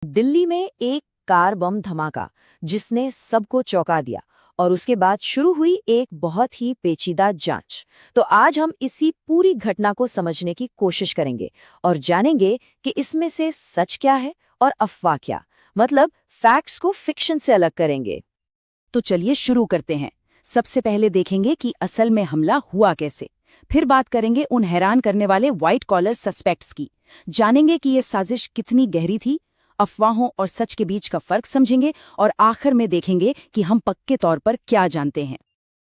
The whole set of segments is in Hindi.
दिल्ली में एक कार बम धमाका जिसने सबको चौंका दिया और उसके बाद शुरू हुई एक बहुत ही पेचीदा जांच। तो आज हम इसी पूरी घटना को समझने की कोशिश करेंगे और जानेंगे कि इसमें से सच क्या है और अफवाह क्या, मतलब फैक्ट्स को फिक्शन से अलग करेंगे। तो चलिए शुरू करते हैं। सबसे पहले देखेंगे कि असल में हमला हुआ कैसे। फिर बात करेंगे उन हैरान करने वाले व्हाइट कॉलर सस्पेक्ट्स की। जानेंगे कि ये साजिश कितनी गहरी थी, अफवाहों और सच के बीच का फर्क समझेंगे और आखिर में देखेंगे कि हम पक्के तौर पर क्या जानते हैं।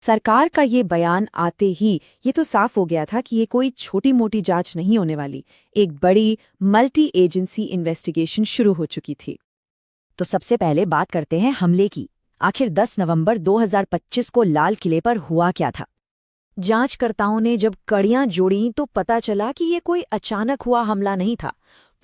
सरकार का ये बयान आते ही ये तो साफ हो गया था कि ये कोई छोटी मोटी जांच नहीं होने वाली, एक बड़ी मल्टी एजेंसी इन्वेस्टिगेशन शुरू हो चुकी थी। तो सबसे पहले बात करते हैं हमले की। आखिर 10 नवंबर 2025 को लाल किले पर हुआ क्या था? जांचकर्ताओं ने जब कड़ियां जोड़ी तो पता चला कि ये कोई अचानक हुआ हमला नहीं था,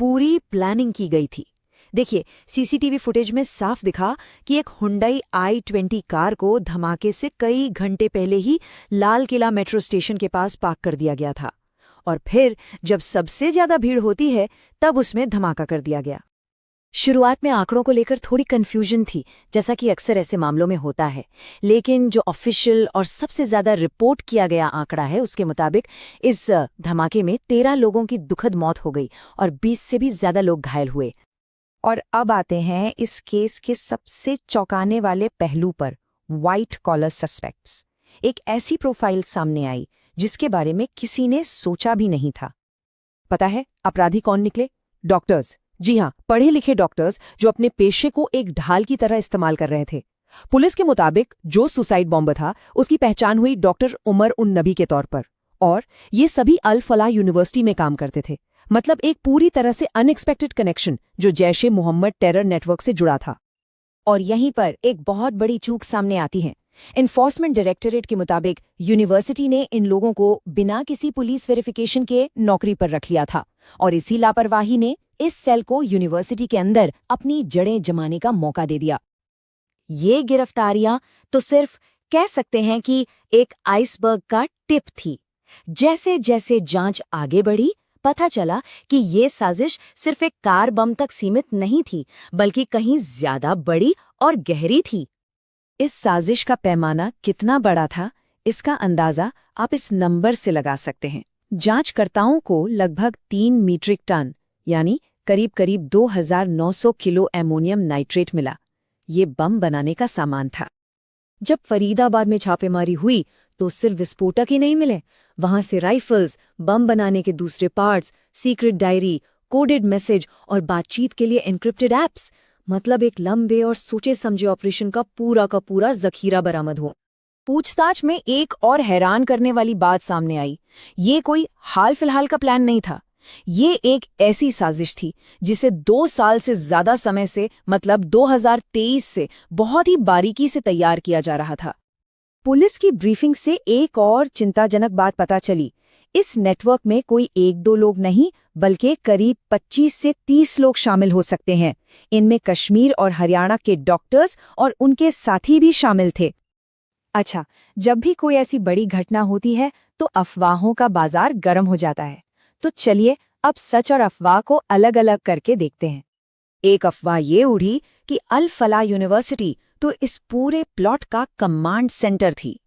पूरी प्लानिंग की गई थी। देखिए, सीसीटीवी फुटेज में साफ दिखा कि एक हुंडई i20 कार को धमाके से कई घंटे पहले ही लाल किला मेट्रो स्टेशन के पास पार्क कर दिया गया था और फिर जब सबसे ज्यादा भीड़ होती है तब उसमें धमाका कर दिया गया। शुरुआत में आंकड़ों को लेकर थोड़ी कंफ्यूजन थी, जैसा कि अक्सर ऐसे मामलों में होता है, लेकिन जो ऑफिशियल और सबसे ज्यादा रिपोर्ट किया गया आंकड़ा है उसके मुताबिक इस धमाके में 13 लोगों की दुखद मौत हो गई और 20 से भी ज्यादा लोग घायल हुए। और अब आते हैं इस केस के सबसे चौंकाने वाले पहलू पर, व्हाइट कॉलर सस्पेक्ट्स। एक ऐसी प्रोफाइल सामने आई जिसके बारे में किसी ने सोचा भी नहीं था। पता है अपराधी कौन निकले? डॉक्टर्स। जी हाँ, पढ़े लिखे डॉक्टर्स जो अपने पेशे को एक ढाल की तरह इस्तेमाल कर रहे थे। पुलिस के मुताबिक जो सुसाइड बॉम्बर था उसकी पहचान हुई डॉक्टर उमर उन नबी के तौर पर, और ये सभी अल फलाह यूनिवर्सिटी में काम करते थे। मतलब एक पूरी तरह से अनएक्सपेक्टेड कनेक्शन जो जैश ए मोहम्मद टेरर नेटवर्क से जुड़ा था। और यहीं पर एक बहुत बड़ी चूक सामने आती है। इन्फोर्समेंट डायरेक्टरेट के मुताबिक यूनिवर्सिटी ने इन लोगों को बिना किसी पुलिस वेरिफिकेशन के नौकरी पर रख लिया था और इसी लापरवाही ने इस सेल को यूनिवर्सिटी के अंदर अपनी जड़ें जमाने का मौका दे दिया। ये गिरफ्तारियां तो सिर्फ कह सकते हैं कि एक आइसबर्ग का टिप थी। जैसे जैसे जांच आगे बढ़ी पता चला कि ये साजिश सिर्फ एक कार बम तक सीमित नहीं थी, बल्कि कहीं ज्यादा बड़ी और गहरी थी। इस साजिश का पैमाना कितना बड़ा था, इसका अंदाजा आप इस नंबर से लगा सकते हैं। जांचकर्ताओं को लगभग 3 मीट्रिक टन यानी करीब करीब 2900 किलो एमोनियम नाइट्रेट मिला। ये बम बनाने का सामान था। जब फरीदाबाद में छापेमारी हुई तो सिर्फ विस्फोटक ही नहीं मिले, वहां से राइफल्स, बम बनाने के दूसरे parts, secret diary, coded message और बातचीत के लिए एन्क्रिप्टेड ऐप्स, मतलब एक लंबे और सोचे समझे ऑपरेशन का पूरा जखीरा बरामद हुआ। पूछताछ में एक और हैरान करने वाली बात सामने आई। ये कोई हाल फिलहाल का प्लान नहीं था। ये एक ऐसी साजिश थी जिसे 2 साल से ज्यादा समय से, मतलब 2023 से बहुत ही बारीकी से तैयार किया जा रहा था। पुलिस की ब्रीफिंग से एक और चिंताजनक बात पता चली। इस नेटवर्क में कोई 1-2 लोग नहीं, बल्कि करीब 25 से 30 लोग शामिल हो सकते हैं। इनमें कश्मीर और हरियाणा के डॉक्टर्स और उनके साथी भी शामिल थे। अच्छा, जब भी कोई ऐसी बड़ी घटना होती है तो अफवाहों का बाजार गर्म हो जाता है। तो चलिए अब सच और अफवाह को अलग अलग करके देखते हैं। एक अफवाह ये उड़ी कि अल फलाह यूनिवर्सिटी तो इस पूरे प्लॉट का कमांड सेंटर थी।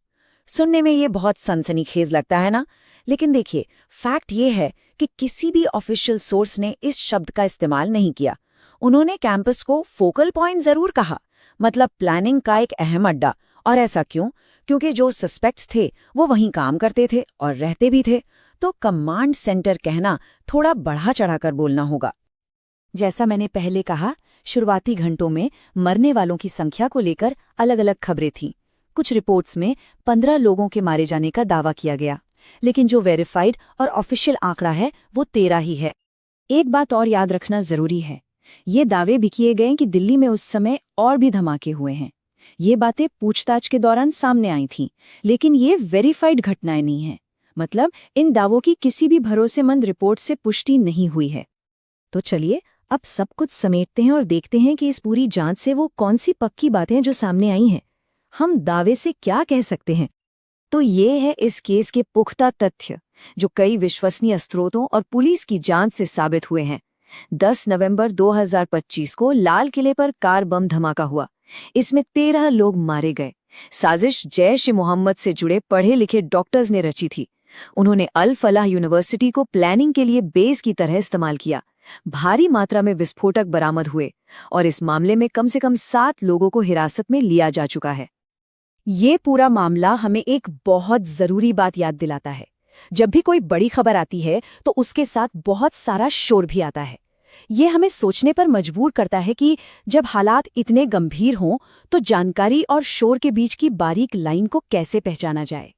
सुनने में ये बहुत सनसनीखेज लगता है ना, लेकिन देखिए, फैक्ट ये है कि किसी भी ऑफिशियल सोर्स ने इस शब्द का इस्तेमाल नहीं किया। उन्होंने कैंपस को फोकल पॉइंट जरूर कहा, मतलब प्लानिंग का एक अहम अड्डा। और ऐसा क्यों? क्योंकि जो सस्पेक्ट्स थे वो वहीं काम करते थे और रहते भी थे, तो कमांड सेंटर कहना थोड़ा बढ़ा चढ़ाकर बोलना होगा। जैसा मैंने पहले कहा, शुरुआती घंटों में मरने वालों की संख्या को लेकर अलग अलग खबरें थीं। कुछ रिपोर्ट्स में 15 लोगों के मारे जाने का दावा किया गया, लेकिन जो वेरीफाइड और ऑफिशियल आंकड़ा है वो 13 ही है। एक बात और याद रखना जरूरी है, ये दावे भी किए गए कि दिल्ली में उस समय और भी धमाके हुए हैं। ये बातें पूछताछ के दौरान सामने आई थीं, लेकिन ये वेरीफाइड घटनाएं नहीं हैं। मतलब इन दावों की किसी भी भरोसेमंद रिपोर्ट से पुष्टि नहीं हुई है। तो चलिए अब सब कुछ समेटते हैं और देखते हैं कि इस पूरी जांच से वो कौन सी पक्की बातें जो सामने आई हैं। हम दावे से क्या कह सकते हैं? तो ये है इस केस के पुख्ता तथ्य जो कई विश्वसनीय स्रोतों और पुलिस की जांच से साबित हुए हैं। 10 नवंबर 2025 को लाल किले पर कार बम धमाका हुआ। इसमें 13 लोग मारे गए। साजिश जैश ए मोहम्मद से जुड़े पढ़े लिखे डॉक्टर्स ने रची थी। उन्होंने अल फलाह यूनिवर्सिटी को प्लानिंग के लिए बेस की तरह इस्तेमाल किया। भारी मात्रा में विस्फोटक बरामद हुए और इस मामले में कम से कम 7 लोगों को हिरासत में लिया जा चुका है। ये पूरा मामला हमें एक बहुत जरूरी बात याद दिलाता है। जब भी कोई बड़ी खबर आती है तो उसके साथ बहुत सारा शोर भी आता है। ये हमें सोचने पर मजबूर करता है कि जब हालात इतने गंभीर हों तो जानकारी और शोर के बीच की बारीक लाइन को कैसे पहचाना जाए।